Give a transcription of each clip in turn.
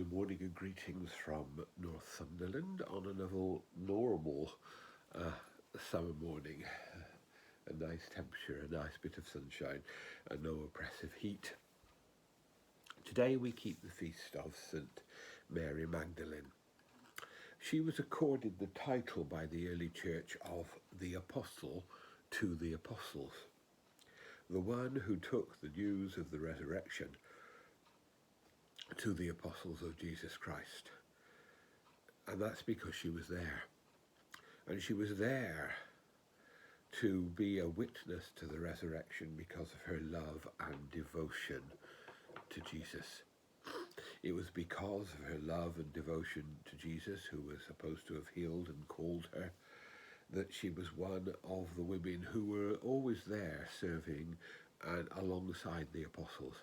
Good morning and greetings from Northumberland on another normal summer morning. A nice temperature, a nice bit of sunshine, and no oppressive heat. Today we keep the feast of St. Mary Magdalene. She was accorded the title by the early church of the Apostle to the Apostles, the one who took the news of the resurrection to the apostles of Jesus Christ. And that's because she was there. And she was there to be a witness to the resurrection because of her love and devotion to Jesus. It was because of her love and devotion to Jesus, who was supposed to have healed and called her, that she was one of the women who were always there serving and alongside the apostles.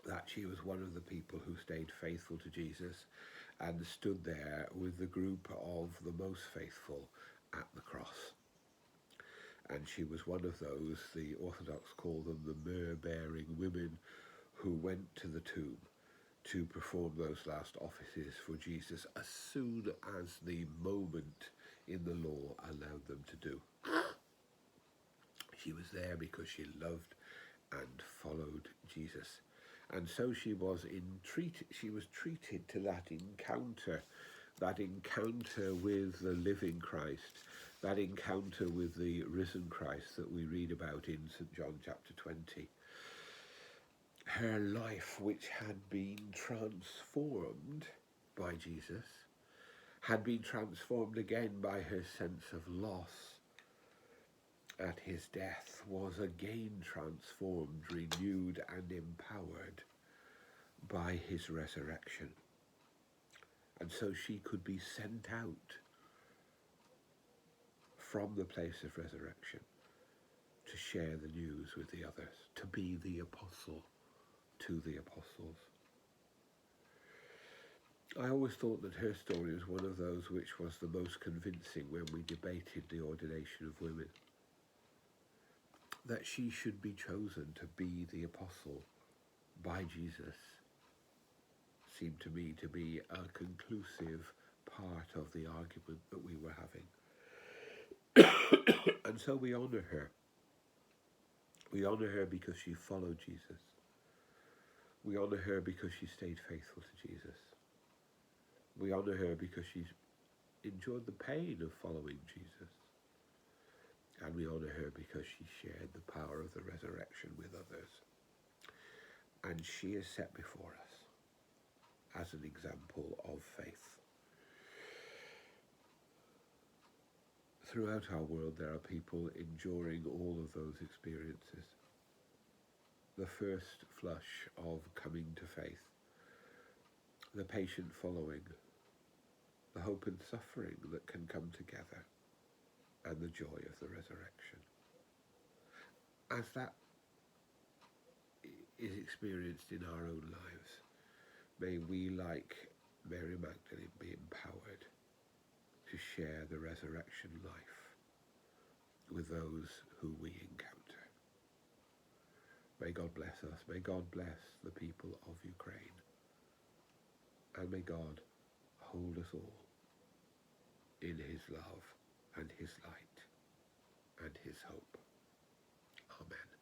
That she was one of the people who stayed faithful to Jesus and stood there with the group of the most faithful at the cross. And she was one of those, the Orthodox call them the myrrh-bearing women, who went to the tomb to perform those last offices for Jesus as soon as the moment in the law allowed them to do. She was there because she loved and followed Jesus. And so she was treated to that encounter with the living Christ, that encounter with the risen Christ that we read about in St. John chapter 20. Her life, which had been transformed by Jesus, had been transformed again by her sense of loss at his death, was again transformed, renewed and empowered by his resurrection. And so she could be sent out from the place of resurrection to share the news with the others, to be the apostle to the apostles. I always thought that her story was one of those which was the most convincing when we debated the ordination of women. That she should be chosen to be the apostle by Jesus seemed to me to be a conclusive part of the argument that we were having. And so we honour her. We honour her because she followed Jesus. We honour her because she stayed faithful to Jesus. We honour her because she's endured the pain of following Jesus. And we honour her because she shared the power of the resurrection with others. And she is set before us as an example of faith. Throughout our world, there are people enduring all of those experiences. The first flush of coming to faith, the patient following, the hope and suffering that can come together, and the joy of the resurrection. As that is experienced in our own lives, may we, like Mary Magdalene, be empowered to share the resurrection life with those who we encounter. May God bless us. May God bless the people of Ukraine. And may God hold us all in his love and his light and his hope. Amen.